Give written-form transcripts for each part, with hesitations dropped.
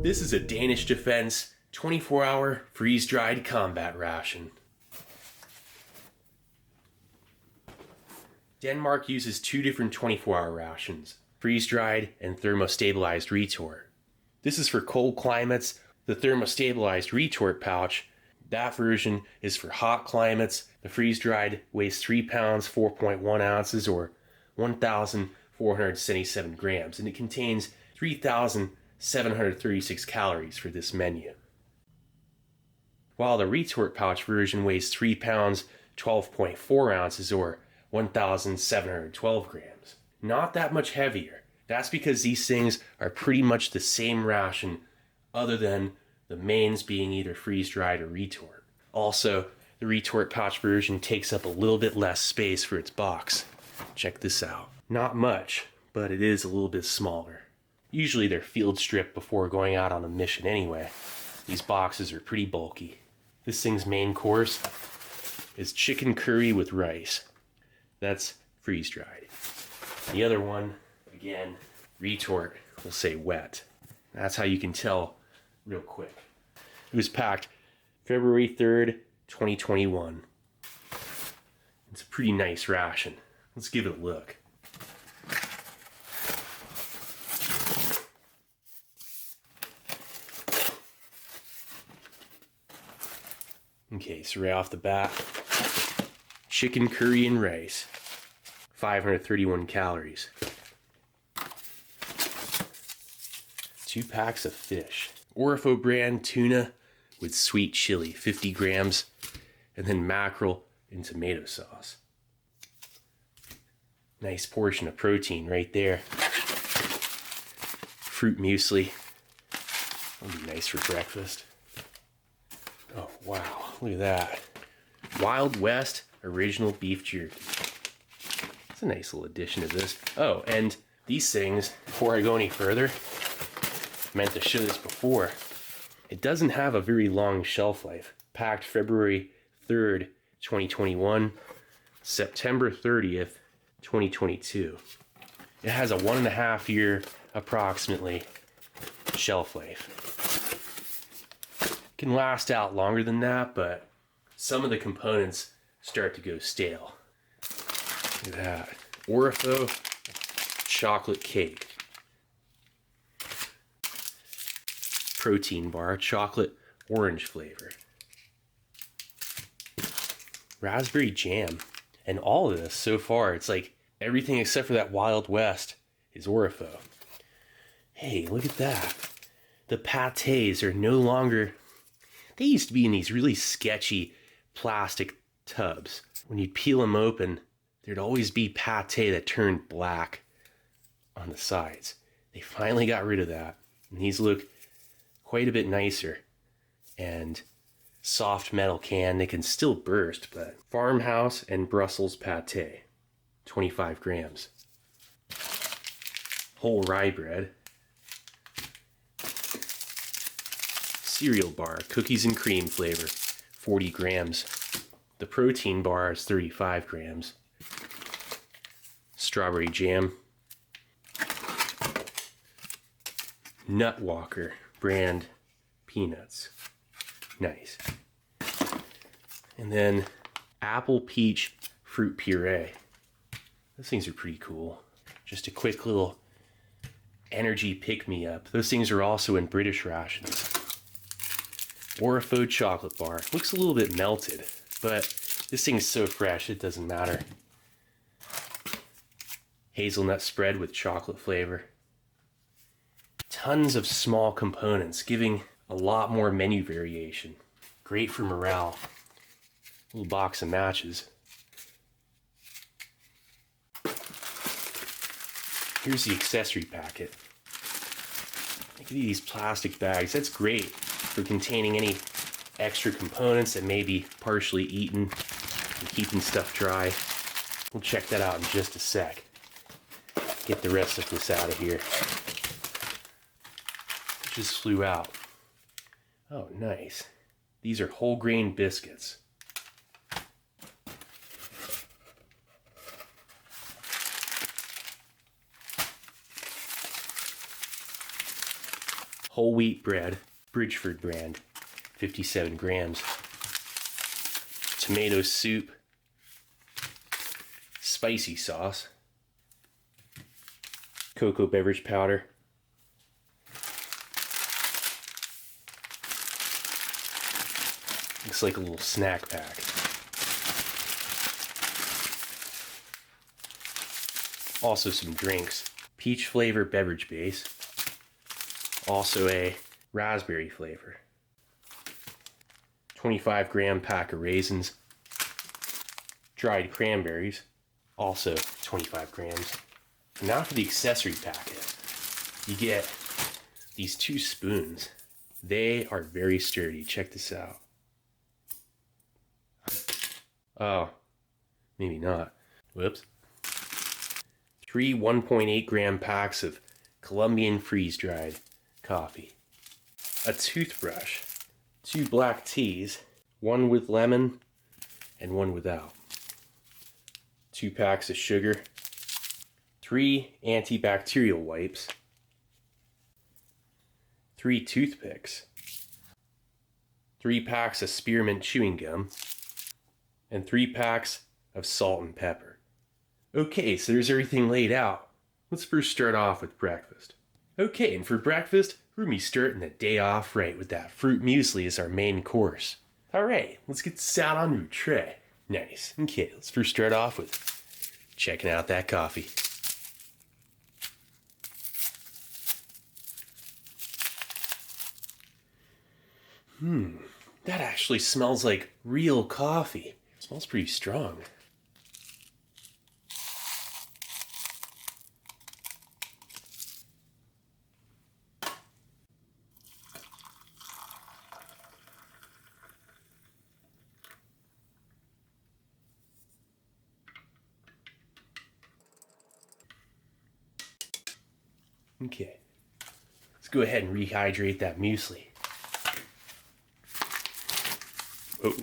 This is a Danish Defense 24-hour freeze-dried combat ration. Denmark uses two different 24-hour rations, freeze-dried and thermostabilized retort. This is for cold climates. The thermostabilized retort pouch, that version is for hot climates. The freeze-dried weighs 3 pounds, 4.1 ounces, or 1,477 grams, and it contains 3,736 calories for this menu. While the retort pouch version weighs 3 pounds, 12.4 ounces, or 1,712 grams. Not that much heavier. That's because these things are pretty much the same ration, other than the mains being either freeze-dried or retort. Also, the retort pouch version takes up a little bit less space for its box. Check this out. Not much, but it is a little bit smaller. Usually they're field stripped before going out on a mission anyway. These boxes are pretty bulky. This thing's main course is chicken curry with rice. That's freeze-dried. The other one, again, retort, we'll say wet. That's how you can tell real quick. It was packed February 3rd, 2021. It's a pretty nice ration. Let's give it a look. Okay, so right off the bat, chicken curry and rice, 531 calories. 2 packs of fish. Orifo brand tuna with sweet chili, 50 grams, and then mackerel and tomato sauce. Nice portion of protein right there. Fruit muesli. That'll be nice for breakfast. Oh wow, look at that. Wild West original beef jerky. It's a nice little addition to this. Oh, and these things, before I go any further, I meant to show this before. It doesn't have a very long shelf life. Packed February 3rd, 2021, September 30th, 2022. It has a 1.5 year approximately shelf life. It can last out longer than that, but some of the components start to go stale. Look at that. Orifo chocolate cake. Protein bar, chocolate orange flavor. Raspberry jam. And all of this so far, it's like everything except for that Wild West is Orifo. Hey, look at that. The pates are no longer... They used to be in these really sketchy plastic tubs. When you'd peel them open, there'd always be pate that turned black on the sides. They finally got rid of that. And these look quite a bit nicer. And soft metal can, they can still burst, but farmhouse and Brussels pate, 25 grams. Whole rye bread. Cereal bar, cookies and cream flavor, 40 grams. The protein bar is 35 grams. Strawberry jam. Nut Walker brand peanuts. Nice. And then apple peach fruit puree. Those things are pretty cool. Just a quick little energy pick-me-up. Those things are also in British rations. Orifo chocolate bar. Looks a little bit melted, but this thing's so fresh it doesn't matter. Hazelnut spread with chocolate flavor. Tons of small components, giving a lot more menu variation. Great for morale. Little box of matches. Here's the accessory packet. Look at these plastic bags. That's great for containing any extra components that may be partially eaten and keeping stuff dry. We'll check that out in just a sec. Get the rest of this out of here. It just flew out. Oh, nice. These are whole grain biscuits. whole wheat bread, Bridgeford brand, 57 grams. Tomato soup, spicy sauce, cocoa beverage powder, looks like a little snack pack. Also some drinks, peach flavor beverage base, also a raspberry flavor, 25-gram pack of raisins, dried cranberries, also 25 grams. Now for the accessory packet, you get these 2 spoons. They are very sturdy. Check this out. Oh, maybe not. Whoops. 3 1.8-gram packs of Colombian freeze-dried coffee. A toothbrush. 2 black teas, 1 with lemon and 1 without. 2 packs of sugar. 3 antibacterial wipes. 3 toothpicks. 3 packs of spearmint chewing gum. And 3 packs of salt and pepper. Okay, so there's everything laid out. Let's first start off with breakfast. Okay, and for breakfast, we're going to be starting the day off right with that fruit muesli as our main course. Alright, let's get this out onto a tray. Nice. Okay, let's first start off with checking out that coffee. That actually smells like real coffee. It smells pretty strong. Okay, let's go ahead and rehydrate that muesli. Oh.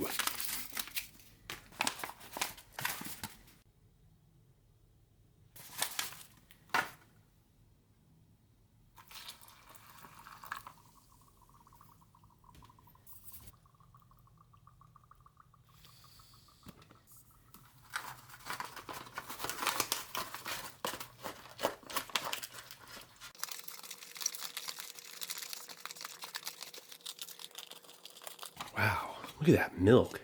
Wow, look at that milk.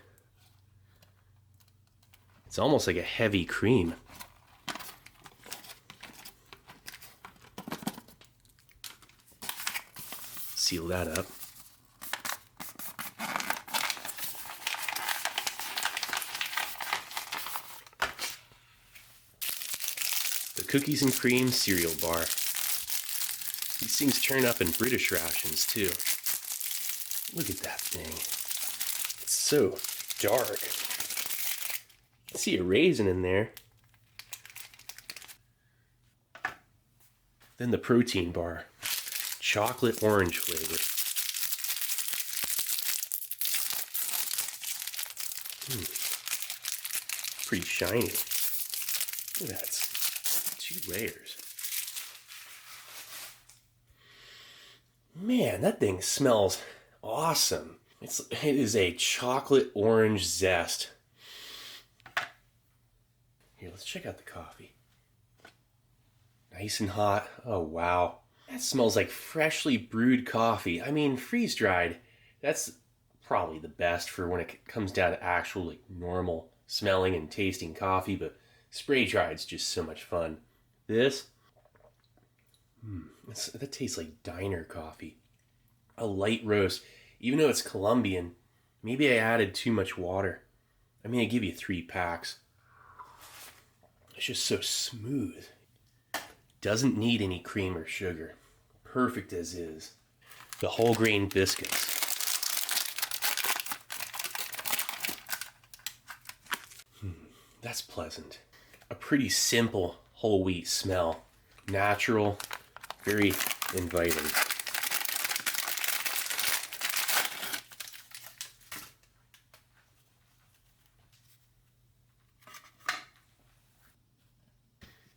It's almost like a heavy cream. Seal that up. The cookies and cream cereal bar. These things turn up in British rations too. Look at that thing. It's so dark. I see a raisin in there. Then the protein bar. Chocolate orange flavor. Pretty shiny. Look at that. It's 2 layers. Man, that thing smells awesome. It is a chocolate orange zest. Here, let's check out the coffee. Nice and hot. Oh, wow. That smells like freshly brewed coffee. I mean, freeze-dried, that's probably the best for when it comes down to actual, like, normal smelling and tasting coffee, but spray-dried's just so much fun. This, that tastes like diner coffee. A light roast. Even though it's Colombian, maybe I added too much water. I mean, I give you 3 packs. It's just so smooth. Doesn't need any cream or sugar. Perfect as is. The whole grain biscuits. That's pleasant. A pretty simple whole wheat smell. Natural, very inviting.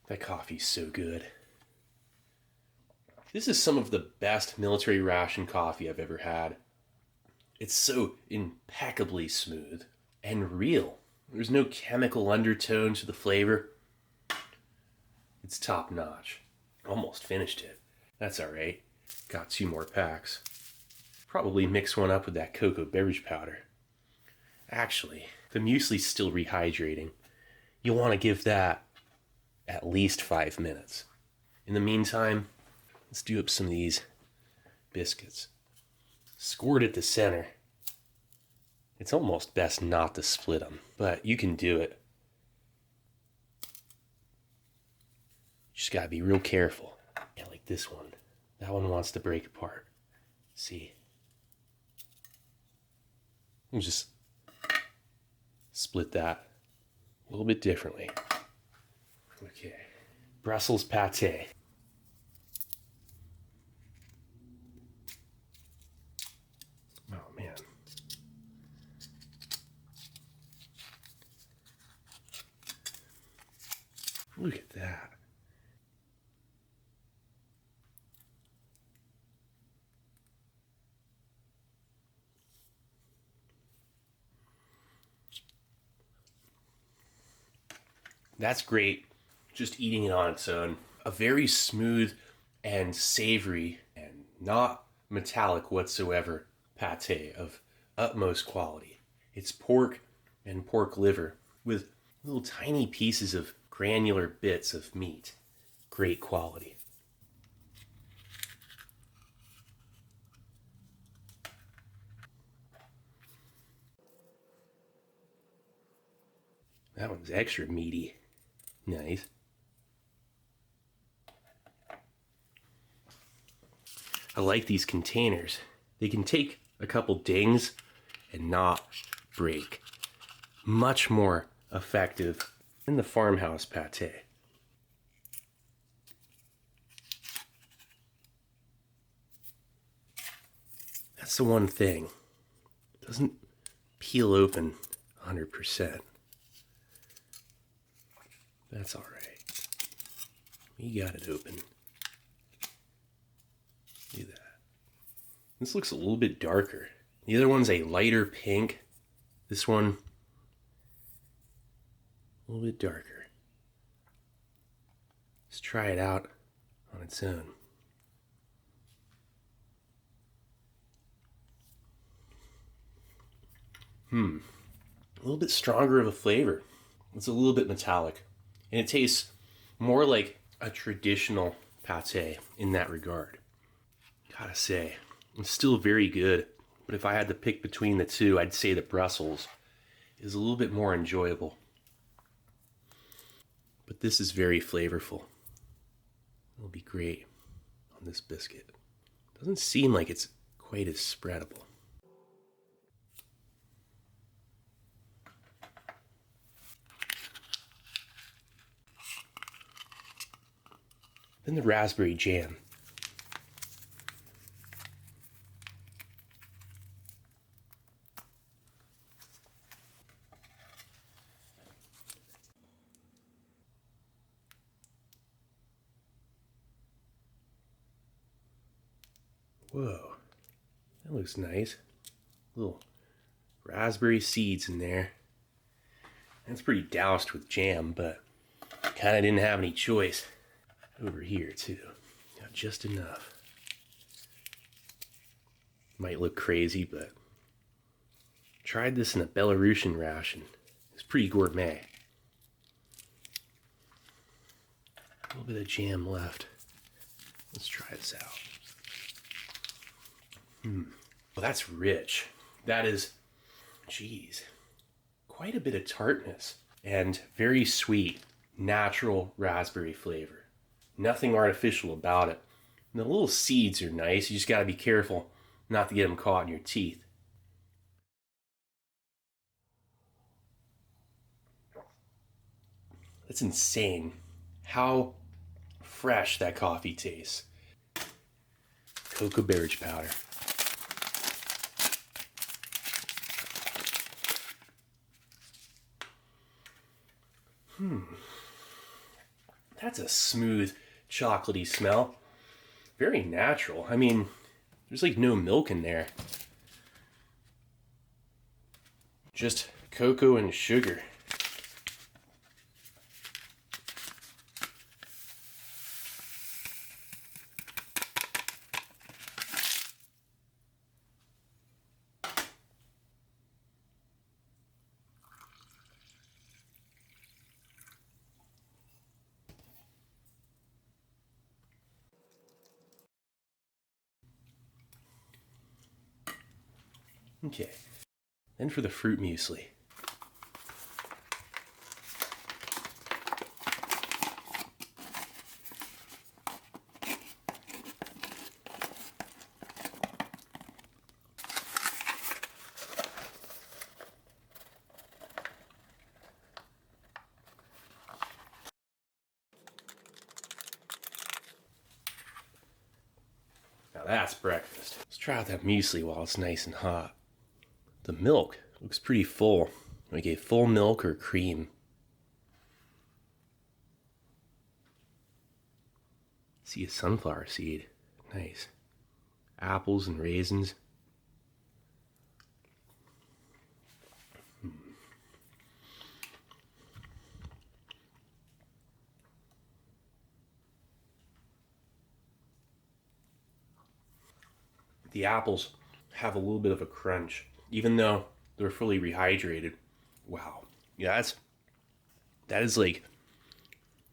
That coffee's so good. This is some of the best military ration coffee I've ever had. It's so impeccably smooth and real. There's no chemical undertone to the flavor. It's top notch. Almost finished it. That's alright. Got 2 more packs. Probably mix one up with that cocoa beverage powder. Actually, the muesli's still rehydrating. You'll want to give that at least 5 minutes. In the meantime, let's do up some of these biscuits. Scored at the center. It's almost best not to split them, but you can do it. Just gotta be real careful. Yeah, like this one. That one wants to break apart. See? We'll just split that a little bit differently. Okay. Brussels pate. Oh man. Look at that. That's great, just eating it on its own. A very smooth and savory and not metallic whatsoever pate of utmost quality. It's pork and pork liver with little tiny pieces of granular bits of meat. Great quality. That one's extra meaty. Nice. I like these containers. They can take a couple dings and not break. Much more effective than the farmhouse pate. That's the one thing. It doesn't peel open 100%. That's all right. We got it open. Look at that. This looks a little bit darker. The other one's a lighter pink. This one, a little bit darker. Let's try it out on its own. A little bit stronger of a flavor. It's a little bit metallic. And it tastes more like a traditional pate in that regard. Gotta say, it's still very good. But if I had to pick between the two, I'd say the Brussels is a little bit more enjoyable. But this is very flavorful. It'll be great on this biscuit. Doesn't seem like it's quite as spreadable. Then the raspberry jam. Whoa, that looks nice. Little raspberry seeds in there. That's pretty doused with jam, but kind of didn't have any choice. Over here too, got just enough. Might look crazy, but tried this in a Belarusian ration. It's pretty gourmet. A little bit of jam left. Let's try this out. Well, that's rich. That is, geez, quite a bit of tartness and very sweet, natural raspberry flavor. Nothing artificial about it. And the little seeds are nice. You just got to be careful not to get them caught in your teeth. That's insane how fresh that coffee tastes. Cocoa beverage powder. That's a smooth, chocolatey smell. very natural. I mean, there's like no milk in there. Just cocoa and sugar. Okay, then for the fruit muesli. Now that's breakfast. Let's try out that muesli while it's nice and hot. The milk looks pretty full. Like a full milk or cream. See a sunflower seed. Nice. Apples and raisins. The apples have a little bit of a crunch, even though they're fully rehydrated. Wow. Yeah, that is like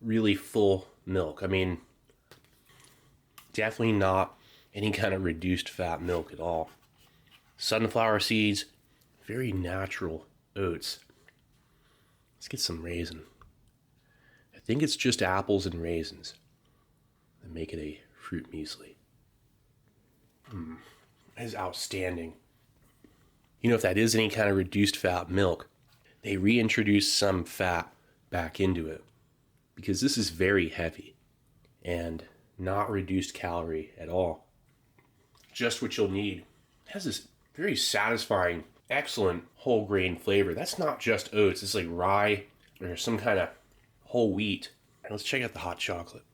really full milk. I mean, definitely not any kind of reduced fat milk at all. Sunflower seeds, very natural oats. Let's get some raisin. I think it's just apples and raisins that make it a fruit muesli. That is outstanding. You know, if that is any kind of reduced fat milk, they reintroduce some fat back into it because this is very heavy and not reduced calorie at all. Just what you'll need. It has this very satisfying, excellent whole grain flavor. That's not just oats. It's like rye or some kind of whole wheat. Let's check out the hot chocolate.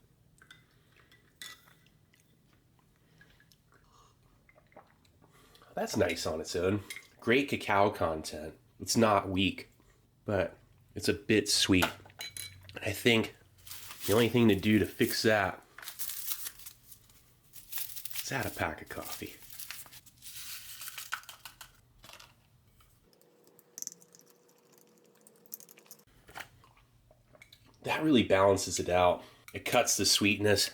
That's nice on its own. Great cacao content. It's not weak, but it's a bit sweet. I think the only thing to do to fix that is add a pack of coffee. That really balances it out. It cuts the sweetness,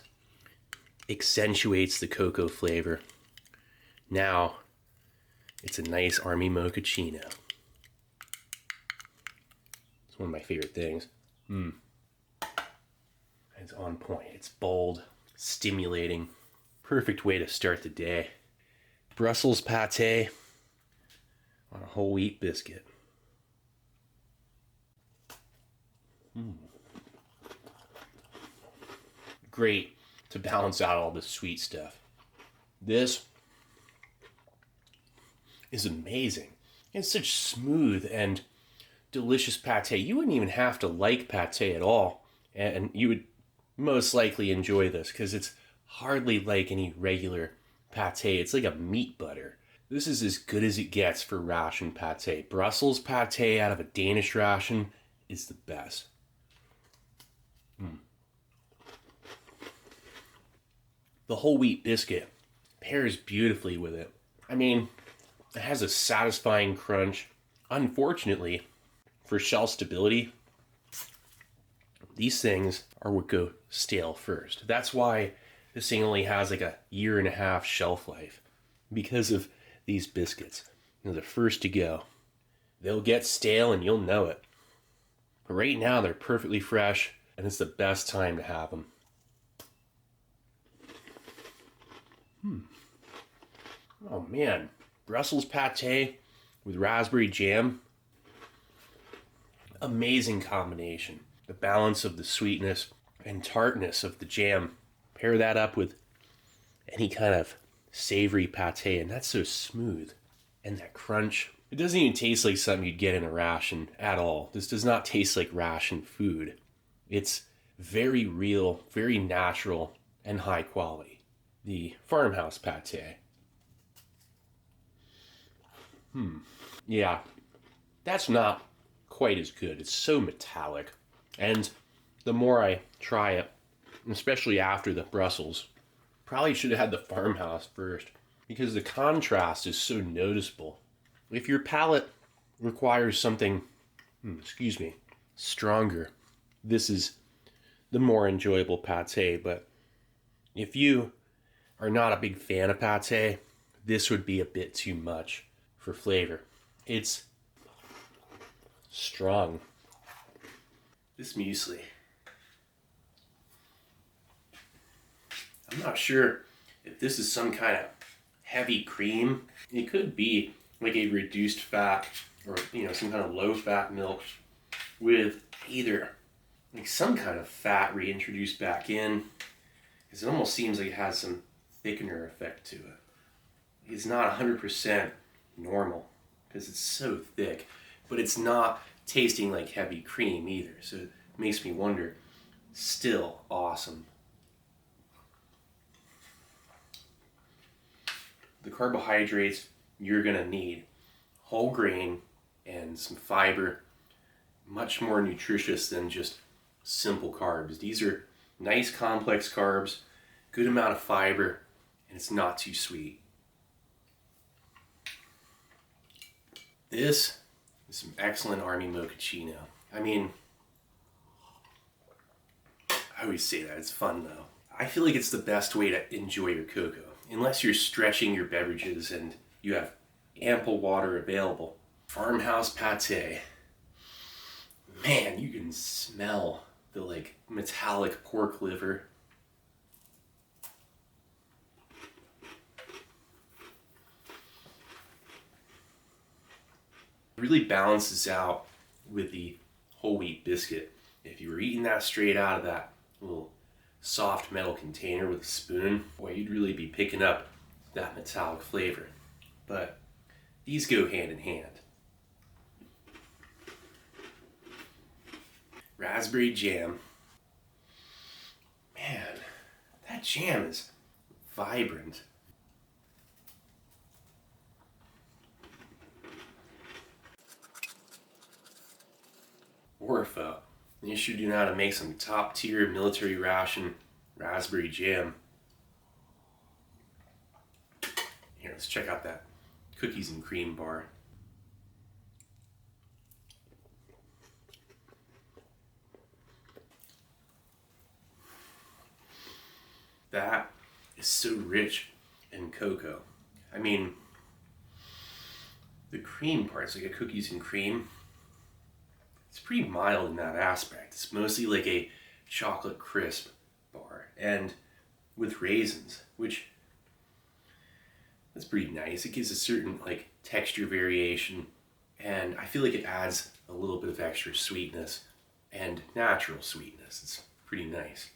accentuates the cocoa flavor. Now, it's a nice army mochaccino. It's one of my favorite things. It's on point. It's bold, stimulating. Perfect way to start the day. Brussels pate on a whole wheat biscuit. Great to balance out all the sweet stuff. This is amazing. It's such smooth and delicious pate. You wouldn't even have to like pate at all, and you would most likely enjoy this because it's hardly like any regular pate. It's like a meat butter. This is as good as it gets for ration pate. Brussels pate out of a Danish ration is the best. The whole wheat biscuit pairs beautifully with it. I mean, it has a satisfying crunch. Unfortunately, for shelf stability, these things are what go stale first. That's why this thing only has like a 1.5 year shelf life, because of these biscuits. They're the first to go. They'll get stale and you'll know it. But right now they're perfectly fresh and it's the best time to have them. Oh man. Brussels pate with raspberry jam. Amazing combination. The balance of the sweetness and tartness of the jam. Pair that up with any kind of savory pate, and that's so smooth. And that crunch. It doesn't even taste like something you'd get in a ration at all. This does not taste like ration food. It's very real, very natural, and high quality. the farmhouse pate. Yeah, that's not quite as good. It's so metallic. And the more I try it, especially after the Brussels, probably should have had the farmhouse first because the contrast is so noticeable. If your palate requires something, stronger, this is the more enjoyable pate. But if you are not a big fan of pate, this would be a bit too much for flavor. It's strong. This muesli, I'm not sure if this is some kind of heavy cream. It could be like a reduced fat or some kind of low fat milk with either like some kind of fat reintroduced back in, because it almost seems like it has some thickener effect to it. It's not 100% normal because it's so thick, but it's not tasting like heavy cream either, so it makes me wonder. Still awesome. The carbohydrates you're gonna need: whole grain and some fiber, much more nutritious than just simple carbs. These are nice complex carbs, good amount of fiber, and it's not too sweet. This is some excellent army mochaccino. I mean, I always say that, it's fun though. I feel like it's the best way to enjoy your cocoa, unless you're stretching your beverages and you have ample water available. Farmhouse pate. Man, you can smell the like metallic pork liver. It really balances out with the whole wheat biscuit. If you were eating that straight out of that little soft metal container with a spoon, boy, you'd really be picking up that metallic flavor. But these go hand in hand. Raspberry jam. Man, that jam is vibrant. Orpho. You should know how to make some top tier military ration raspberry jam. Here, let's check out that cookies and cream bar. That is so rich in cocoa. I mean, the cream part's like a cookies and cream. It's pretty mild in that aspect. It's mostly like a chocolate crisp bar, and with raisins, which that's pretty nice. It gives a certain like texture variation, and I feel like it adds a little bit of extra sweetness and natural sweetness. It's pretty nice.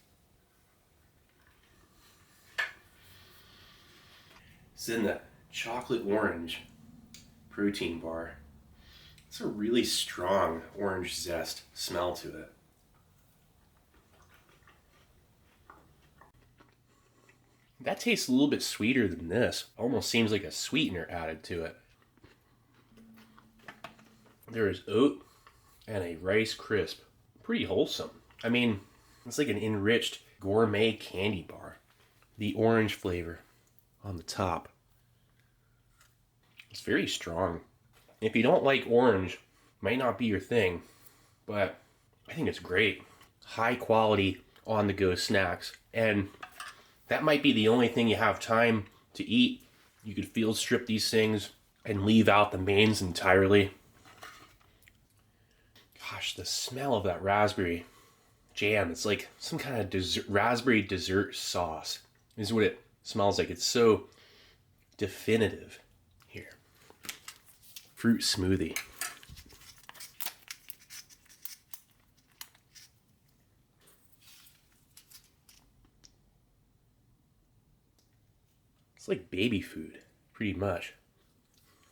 So then the chocolate orange protein bar. It's a really strong orange zest smell to it. That tastes a little bit sweeter than this. Almost seems like a sweetener added to it. There is oat and a rice crisp. Pretty wholesome. I mean, it's like an enriched gourmet candy bar. The orange flavor on the top. It's very strong. If you don't like orange, might not be your thing, but I think it's great. High quality on the go snacks, and that might be the only thing you have time to eat. You could field strip these things and leave out the mains entirely. Gosh, the smell of that raspberry jam, it's like some kind of raspberry dessert sauce is what it smells like. It's so definitive. Here, fruit smoothie. It's like baby food, pretty much,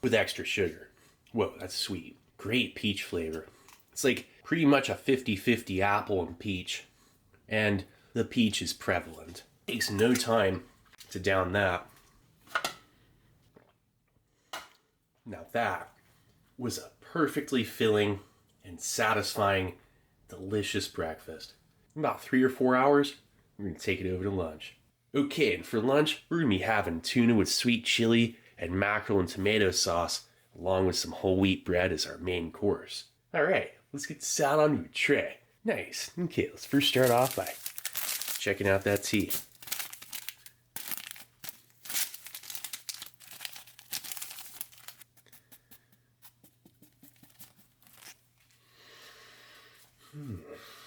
with extra sugar. Whoa, that's sweet. Great peach flavor. It's like pretty much a 50-50 apple and peach, and the peach is prevalent. It takes no time to down that. Now that was a perfectly filling and satisfying, delicious breakfast. In about 3 or 4 hours, we're going to take it over to lunch. Okay, and for lunch, we're going to be having tuna with sweet chili and mackerel and tomato sauce, along with some whole wheat bread as our main course. All right, let's get this out onto a tray. Nice. Okay, let's first start off by checking out that tea.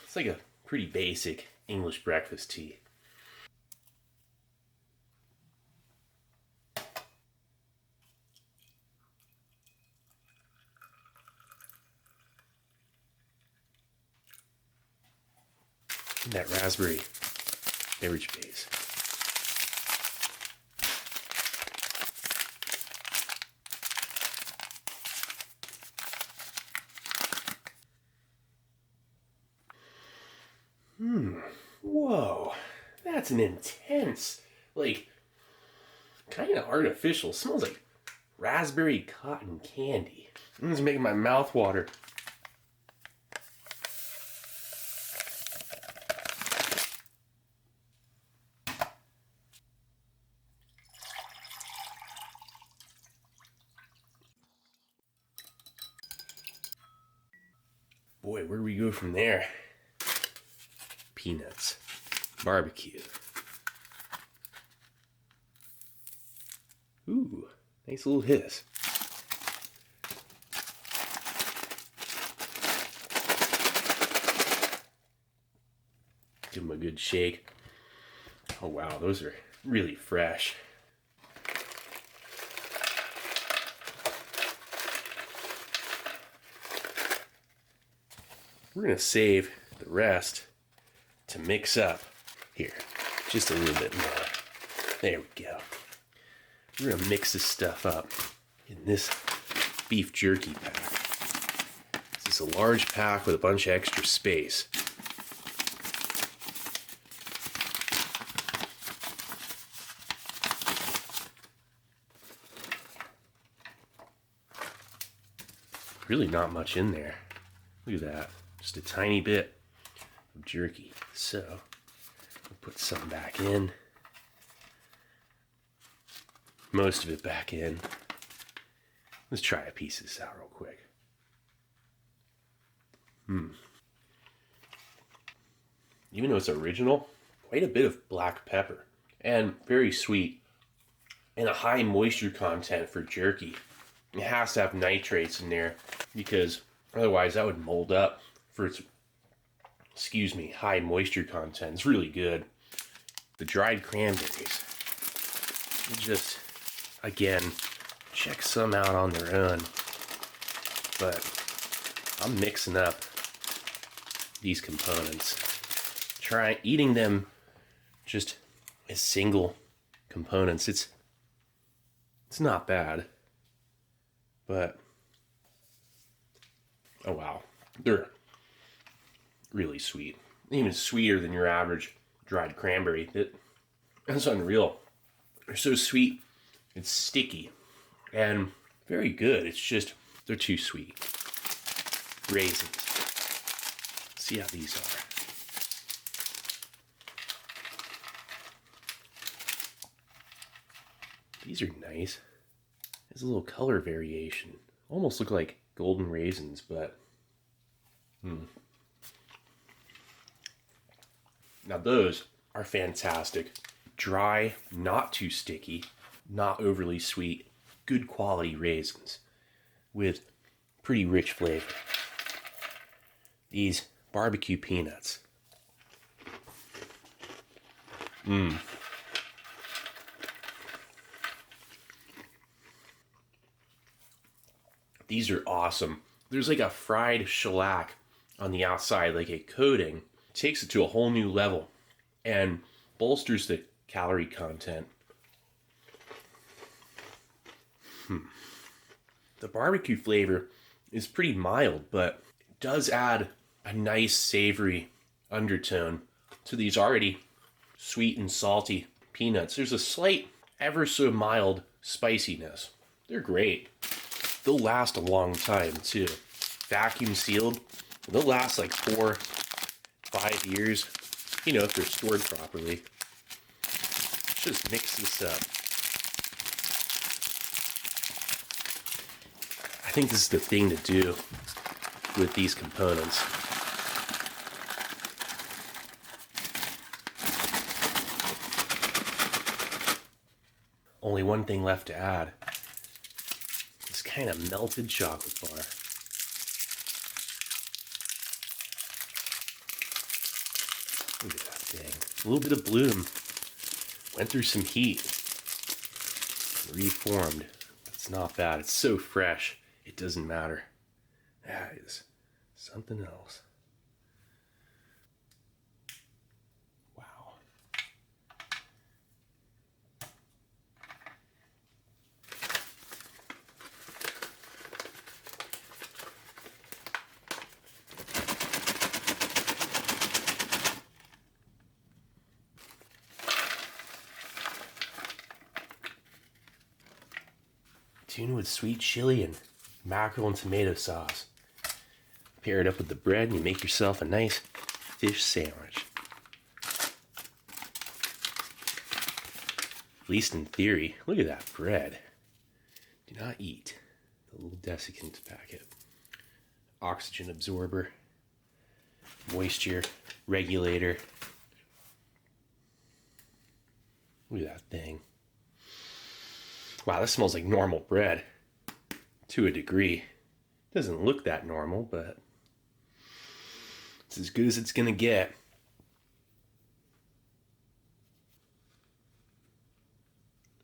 It's like a pretty basic English breakfast tea. And that raspberry beverage base. Whoa, that's an intense, like, kind of artificial. Smells like raspberry cotton candy. It's making my mouth water. Boy, where do we go from there? Peanuts, barbecue. Ooh, nice little hiss. Give them a good shake. Oh wow, those are really fresh. We're gonna save the rest to mix up here, just a little bit more. There we go. We're gonna mix this stuff up in this beef jerky pack. This is a large pack with a bunch of extra space. Really not much in there. Look at that, just a tiny bit of jerky. So, we'll put some back in. Most of it back in. Let's try a piece of this out real quick. Even though it's original, quite a bit of black pepper. And very sweet. And a high moisture content for jerky. It has to have nitrates in there because otherwise that would mold up for its high moisture content. It's really good. The dried cranberries. Just, again, check some out on their own. But I'm mixing up these components. Try eating them just as single components. It's not bad. But, oh wow, they're really sweet. Even sweeter than your average dried cranberry. That's unreal. They're so sweet, it's sticky, and very good. It's just, they're too sweet. Raisins. See how these are. These are nice. There's a little color variation. Almost look like golden raisins, but Now those are fantastic. Dry, not too sticky, not overly sweet, good quality raisins with pretty rich flavor. These barbecue peanuts. These are awesome. There's like a fried shellac on the outside, like a coating. Takes it to a whole new level and bolsters the calorie content. The barbecue flavor is pretty mild, but it does add a nice savory undertone to these already sweet and salty peanuts. There's a slight, ever so mild spiciness. They're great. They'll last a long time too. Vacuum sealed, they'll last like 4, 5 years, you know, if they're stored properly. Let's just mix this up. I think this is the thing to do with these components. Only one thing left to add. This kind of melted chocolate bar. Look at that thing. A little bit of bloom. Went through some heat. Reformed. It's not bad. It's so fresh. It doesn't matter. That is something else. Wow. Tuna with sweet chili and mackerel and tomato sauce. Pair it up with the bread and you make yourself a nice fish sandwich. At least in theory. Look at that bread. Do not eat. The little desiccant packet. Oxygen absorber. Moisture regulator. Look at that thing. Wow, this smells like normal bread. To a degree. Doesn't look that normal, but it's as good as it's gonna get.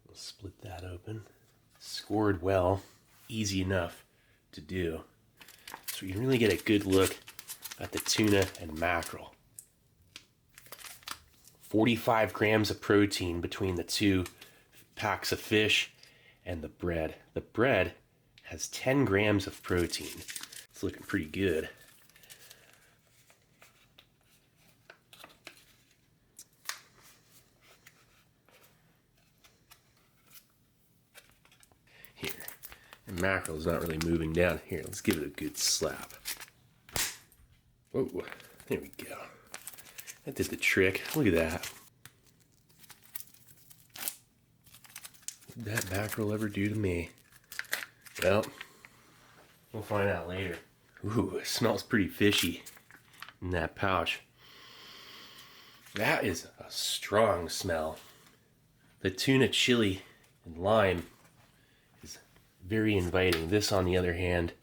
We'll split that open. Scored well. Easy enough to do. So you can really get a good look at the tuna and mackerel. 45 grams of protein between the 2 packs of fish and the bread. The bread has 10 grams of protein. It's looking pretty good. Here, and mackerel is not really moving down. Here, let's give it a good slap. Whoa, there we go. That did the trick. Look at that. What did that mackerel ever do to me? Well, we'll find out later. Ooh, it smells pretty fishy in that pouch. That is a strong smell. The tuna chili and lime is very inviting. This, on the other hand,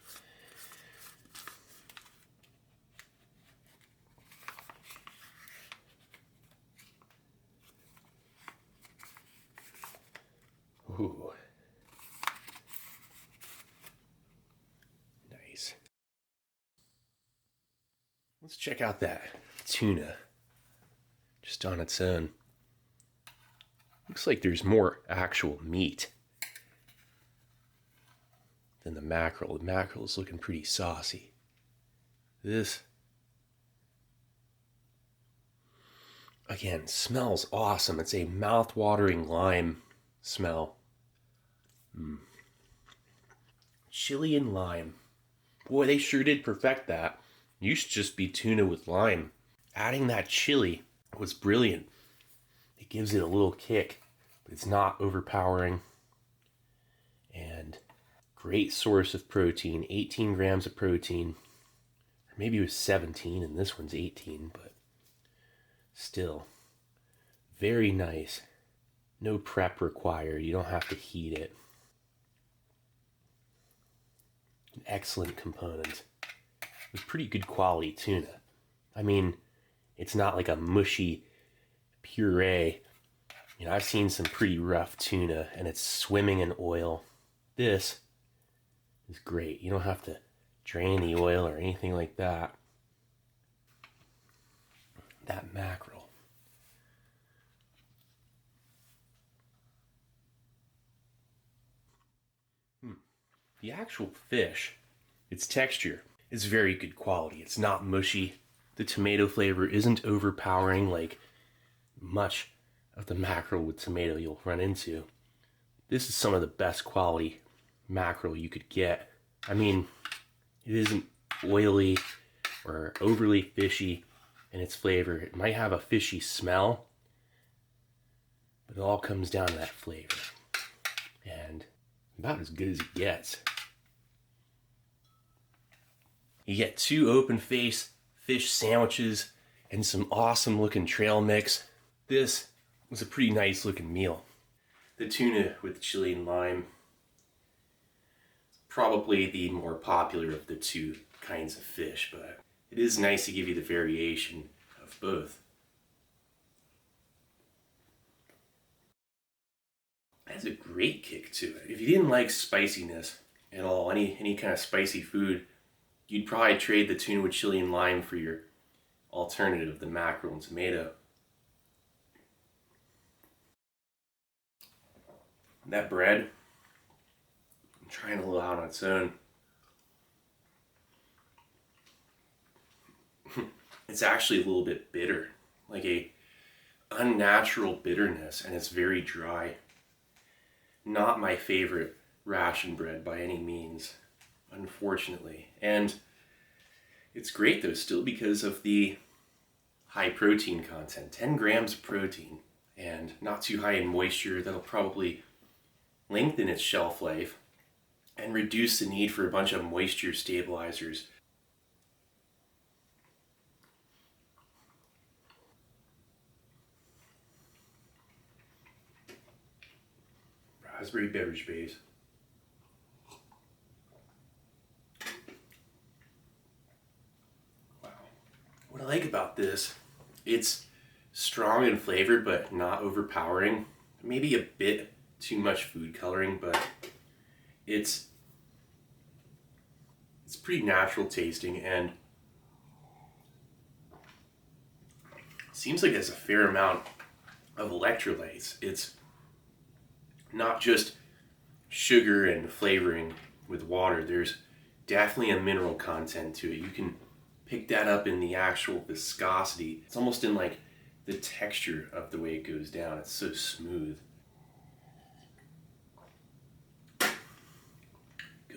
ooh. Nice. Let's check out that tuna just on its own. Looks like there's more actual meat than the mackerel. The mackerel is looking pretty saucy. This, again, smells awesome. It's a mouth-watering lime smell. Chili and lime. Boy, they sure did perfect that. Used to just be tuna with lime. Adding that chili was brilliant. It gives it a little kick, but it's not overpowering. And great source of protein. 18 grams of protein. Or maybe it was 17 and this one's 18, but still very nice. No prep required. You don't have to heat it. An excellent component. With pretty good quality tuna. I mean, it's not like a mushy puree. You know, I've seen some pretty rough tuna and it's swimming in oil. This is great. You don't have to drain the oil or anything like that. That mackerel. The actual fish, its texture is very good quality. It's not mushy. The tomato flavor isn't overpowering like much of the mackerel with tomato you'll run into. This is some of the best quality mackerel you could get. I mean, it isn't oily or overly fishy in its flavor. It might have a fishy smell, but it all comes down to that flavor. And about as good as it gets. You get 2 open-face fish sandwiches and some awesome looking trail mix. This was a pretty nice looking meal. The tuna with chili and lime, probably the more popular of the 2 kinds of fish, but it is nice to give you the variation of both. It has a great kick to it. If you didn't like spiciness at all, any kind of spicy food, you'd probably trade the tuna with chili and lime for your alternative, the mackerel and tomato. That bread, I'm trying a little out on its own. It's actually a little bit bitter, like a unnatural bitterness, and it's very dry. Not my favorite ration bread by any means, unfortunately. And it's great though still because of the high protein content, 10 grams of protein, and not too high in moisture. That'll probably lengthen its shelf life and reduce the need for a bunch of moisture stabilizers. Raspberry beverage base. Wow. What I like about this, it's strong in flavor but not overpowering. Maybe a bit too much food coloring, but it's pretty natural tasting, and seems like there's a fair amount of electrolytes. It's not just sugar and flavoring with water. There's definitely a mineral content to it. You can pick that up in the actual viscosity. It's almost in like the texture of the way it goes down. It's so smooth.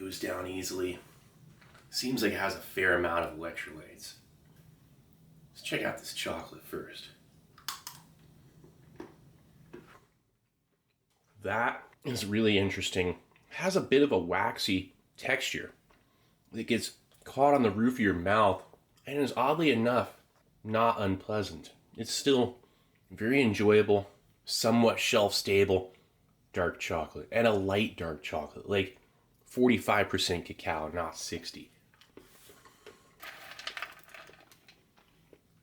Goes down easily. Seems like it has a fair amount of electrolytes. Let's check out this chocolate first. That is really interesting. It has a bit of a waxy texture. It gets caught on the roof of your mouth and is oddly enough not unpleasant. It's still very enjoyable, somewhat shelf stable dark chocolate, and a light dark chocolate, like 45% cacao, not 60.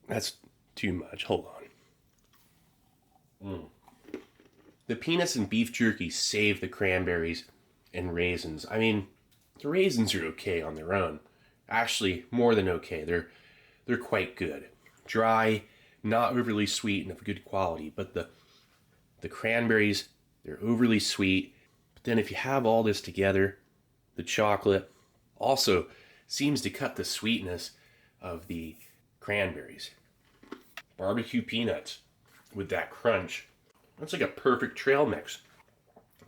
That's too much. Hold on. The peanuts and beef jerky save the cranberries and raisins. I mean, the raisins are okay on their own. Actually, more than okay. They're quite good. Dry, not overly sweet, and of good quality. But the cranberries, they're overly sweet. But then if you have all this together, the chocolate also seems to cut the sweetness of the cranberries. Barbecue peanuts with that crunch. That's like a perfect trail mix.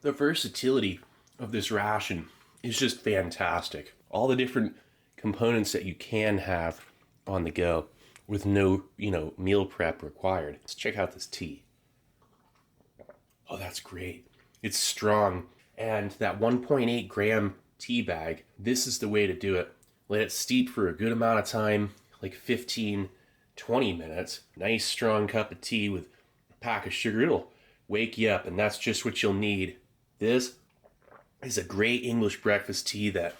The versatility of this ration is just fantastic. All the different components that you can have on the go with no, meal prep required. Let's check out this tea. Oh, that's great. It's strong. And that 1.8 gram tea bag, this is the way to do it. Let it steep for a good amount of time, like 15, 20 minutes. Nice strong cup of tea with a pack of sugar. It'll wake you up, and that's just what you'll need. This is a great English breakfast tea that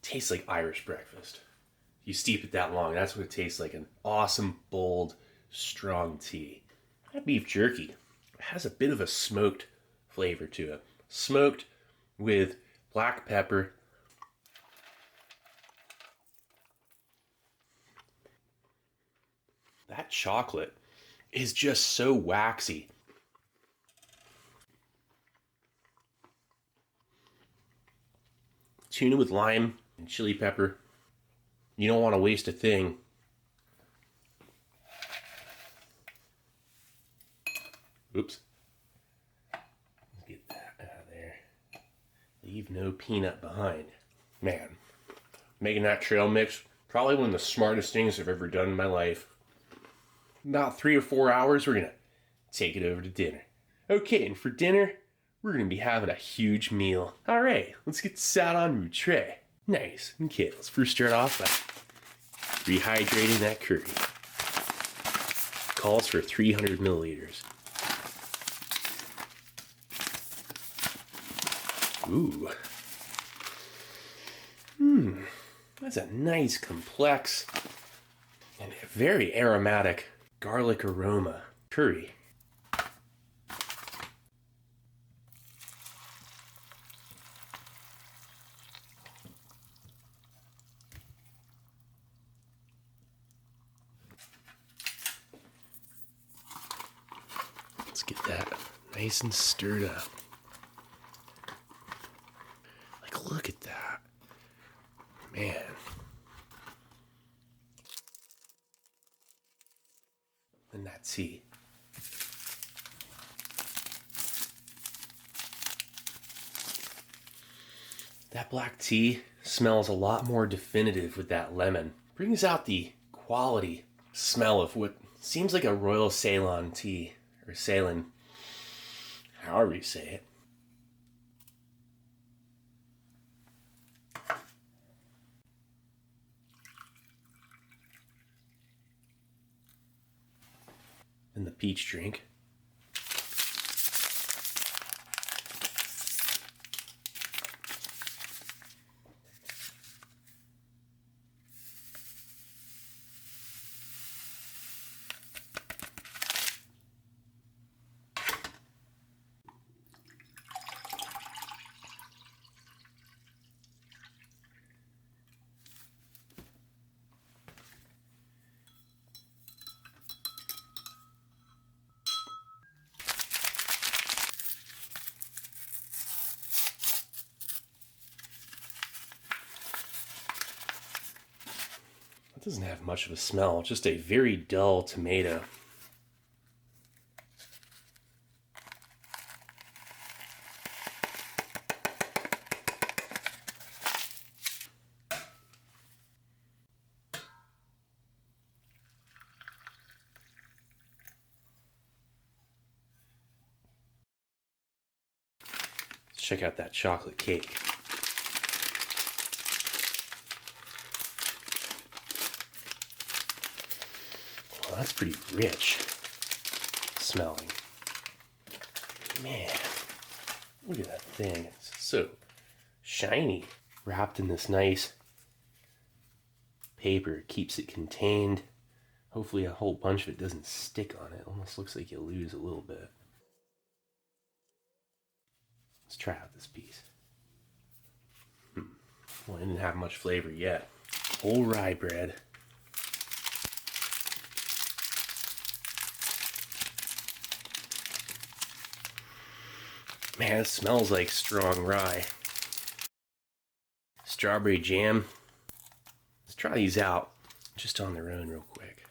tastes like Irish breakfast. You steep it that long, that's what it tastes like. An awesome, bold, strong tea. That beef jerky has a bit of a smoked flavor to it. Smoked with black pepper. That chocolate is just so waxy. Tuna with lime and chili pepper. You don't want to waste a thing. Oops. Let's get that out of there. Leave no peanut behind. Man, making that trail mix, probably one of the smartest things I've ever done in my life. About 3 or 4 hours, we're gonna take it over to dinner. Okay, and for dinner, we're gonna be having a huge meal. All right, let's get sat on route tray. Nice. Okay, let's first start off by rehydrating that curry. Calls for 300 milliliters. Ooh. That's a nice, complex, and very aromatic garlic aroma curry. Let's get that nice and stirred up. Like, look at that. Man. And that tea. That black tea smells a lot more definitive with that lemon. Brings out the quality smell of what seems like a Royal Ceylon tea, or Ceylon, however you say it. And the peach drink. It doesn't have much of a smell, just a very dull tomato. Let's check out that chocolate cake. Well, that's pretty rich smelling. Man, look at that thing. It's so shiny. Wrapped in this nice paper. It keeps it contained. Hopefully a whole bunch of it doesn't stick on it. Almost looks like you lose a little bit. Let's try out this piece. Well, it didn't have much flavor yet. Whole rye bread. Man, it smells like strong rye. Strawberry jam. Let's try these out just on their own real quick.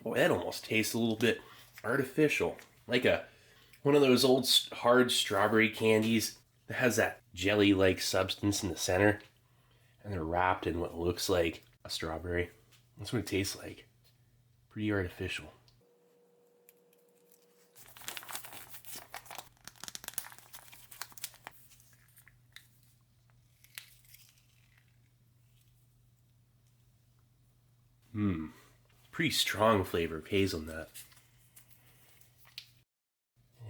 Oh, that almost tastes a little bit artificial. Like one of those old hard strawberry candies that has that jelly-like substance in the center. And they're wrapped in what looks like a strawberry. That's what it tastes like. Pretty artificial. Pretty strong flavor of hazelnut.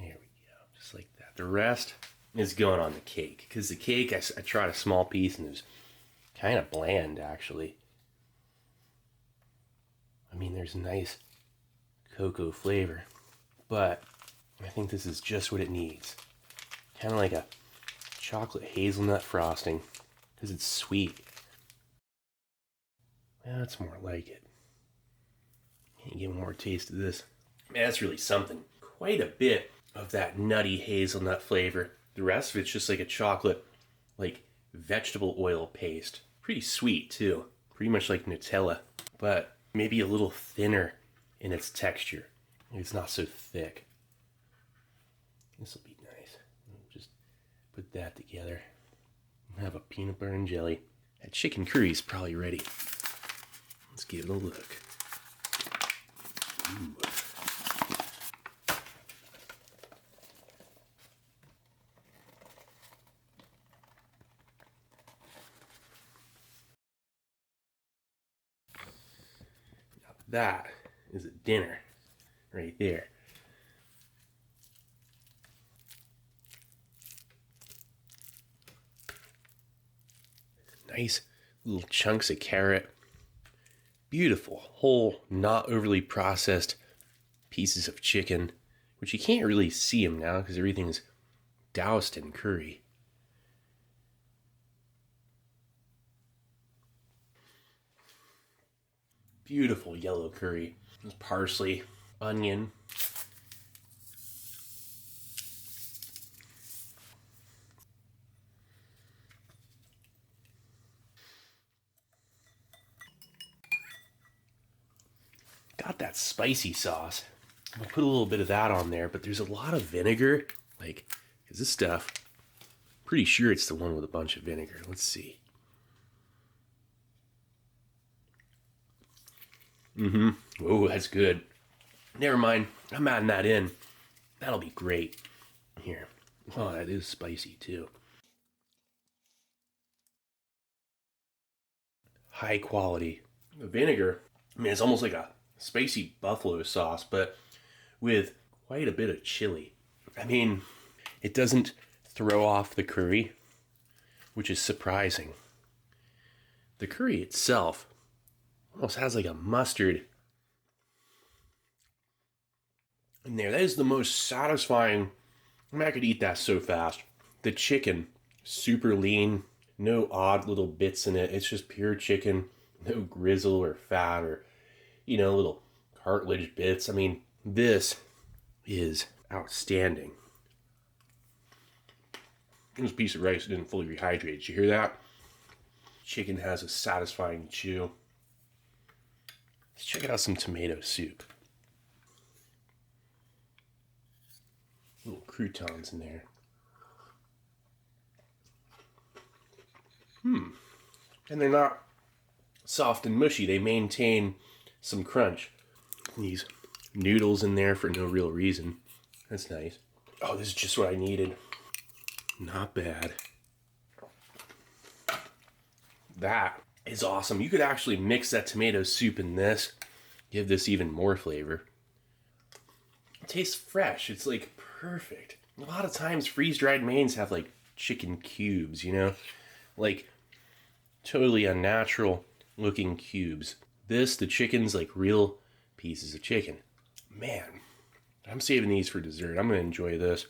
There we go, just like that. The rest is going on the cake, because the cake, I tried a small piece and it was kind of bland, actually. I mean, there's a nice cocoa flavor, but I think this is just what it needs. Kind of like a chocolate hazelnut frosting, because it's sweet. That's more like it. Can't get more taste of this. Man, that's really something. Quite a bit of that nutty hazelnut flavor. The rest of it's just like a chocolate, like vegetable oil paste. Pretty sweet too. Pretty much like Nutella. but maybe a little thinner in its texture. It's not so thick. This will be nice. Just put that together. Have a peanut butter and jelly. That chicken curry is probably ready. Let's give it a look. Ooh. Now that is a dinner right there. Nice little chunks of carrot. Beautiful, whole, not overly processed pieces of chicken, which you can't really see them now because everything's doused in curry. Beautiful yellow curry. There's parsley, onion. Got that spicy sauce. I'll put a little bit of that on there, but there's a lot of vinegar. Like, is this stuff? Pretty sure it's the one with a bunch of vinegar. Let's see. Oh, that's good. Never mind. I'm adding that in. That'll be great. Here. Oh, that is spicy too. High quality. The vinegar, I mean, it's almost like a spicy buffalo sauce, but with quite a bit of chili. I mean, it doesn't throw off the curry, which is surprising. The curry itself almost has like a mustard in there. That is the most satisfying. I mean, I could eat that so fast. The chicken, super lean, no odd little bits in it. It's just pure chicken, no grizzle or fat or, little cartilage bits. I mean, this is outstanding. This piece of rice didn't fully rehydrate. Did you hear that? Chicken has a satisfying chew. Let's check out some tomato soup. Little croutons in there. And they're not soft and mushy. They maintain some crunch. These noodles in there for no real reason. That's nice. Oh, this is just what I needed. Not bad. That is awesome. You could actually mix that tomato soup in this. Give this even more flavor. It tastes fresh. It's like perfect. A lot of times freeze-dried mains have like chicken cubes, Like totally unnatural looking cubes. The chicken's like real pieces of chicken. Man, I'm saving these for dessert. I'm going to enjoy this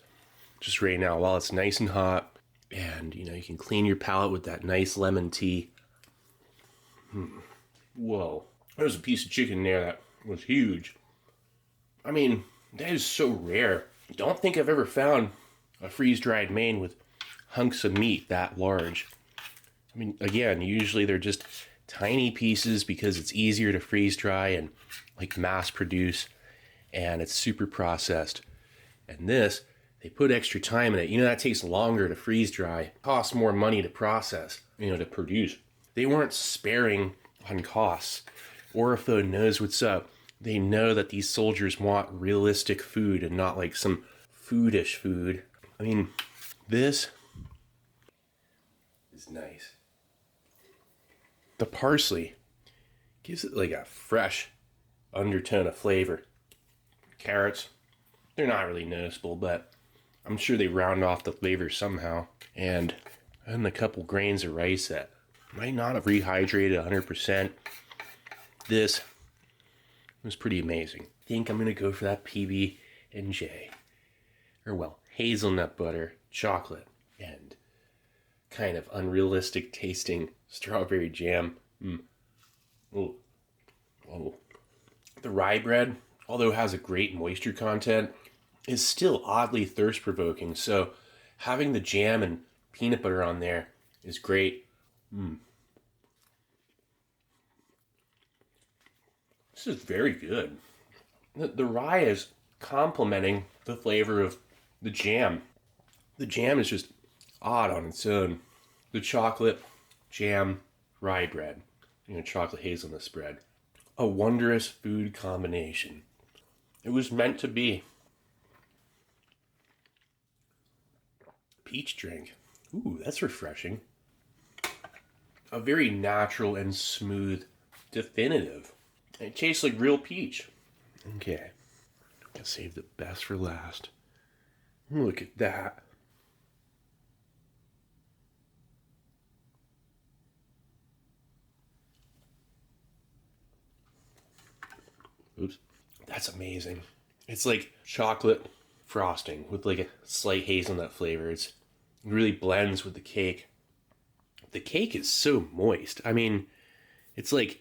just right now while it's nice and hot. And, you can clean your palate with that nice lemon tea. Whoa. There's a piece of chicken there that was huge. I mean, that is so rare. Don't think I've ever found a freeze-dried Maine with hunks of meat that large. I mean, again, usually they're just tiny pieces because it's easier to freeze dry and like mass produce, and it's super processed. And this, they put extra time in it. That takes longer to freeze dry. It costs more money to process, to produce. They weren't sparing on costs. Orifo knows what's up. They know that these soldiers want realistic food and not like some foodish food. I mean, this is nice. The parsley gives it like a fresh undertone of flavor. Carrots, they're not really noticeable, but I'm sure they round off the flavor somehow. And a couple grains of rice that might not have rehydrated 100%. This was pretty amazing. I think I'm going to go for that PB&J. Hazelnut butter, chocolate, and kind of unrealistic tasting strawberry jam. Oh. The rye bread, although it has a great moisture content, is still oddly thirst-provoking. So having the jam and peanut butter on there is great. This is very good. The rye is complementing the flavor of the jam. The jam is just odd on its own. The chocolate, jam, rye bread, chocolate hazelnut spread. A wondrous food combination. It was meant to be. Peach drink. Ooh, that's refreshing. A very natural and smooth, definitive. It tastes like real peach. Okay, I'll save the best for last. Look at that. Oops. That's amazing. It's like chocolate frosting with like a slight hazelnut flavor. It really blends with the cake. The cake is so moist. I mean, it's like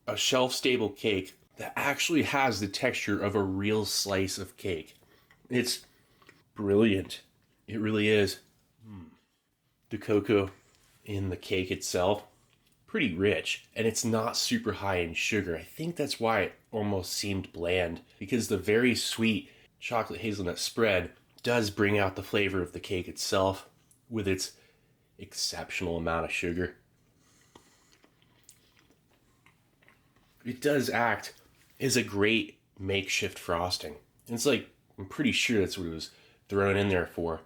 a shelf-stable cake that actually has the texture of a real slice of cake. It's brilliant. It really is. The cocoa in the cake itself, pretty rich, and it's not super high in sugar. I think that's why it almost seemed bland, because the very sweet chocolate hazelnut spread does bring out the flavor of the cake itself with its exceptional amount of sugar. It does act as a great makeshift frosting. It's like, I'm pretty sure that's what it was thrown in there for.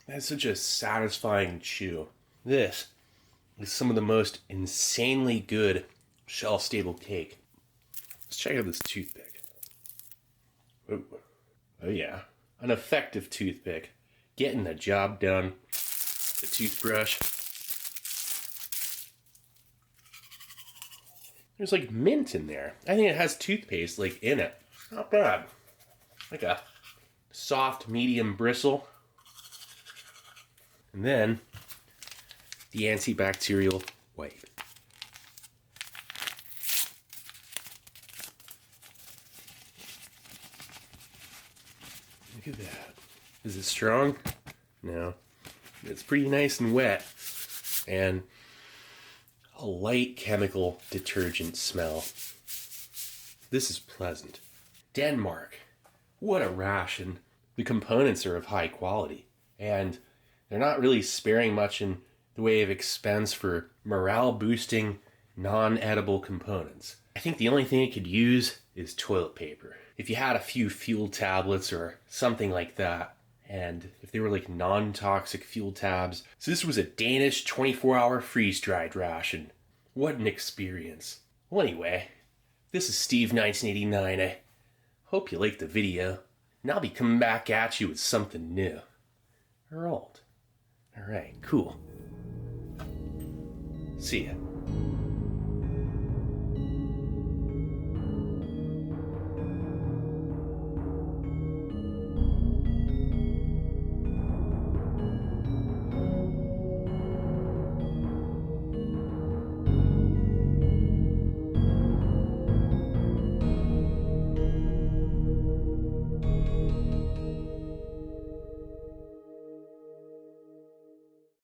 That's such a satisfying chew. This is some of the most insanely good shelf-stable cake. Let's check out this toothpick. Oh yeah, an effective toothpick. Getting the job done. The toothbrush. There's like mint in there. I think it has toothpaste like in it. Not bad. Like a soft medium bristle. And then the antibacterial wipe. Look at that. Is it strong? No. It's pretty nice and wet. And a light chemical detergent smell. This is pleasant. Denmark. What a ration. The components are of high quality. And they're not really sparing much in the way of expense for morale-boosting, non-edible components. I think the only thing it could use is toilet paper. If you had a few fuel tablets or something like that, and if they were like non-toxic fuel tabs. So this was a Danish 24-hour freeze-dried ration. What an experience. Well anyway, this is Steve 1989. I hope you liked the video, and I'll be coming back at you with something new. Or old. Alright, cool. See ya.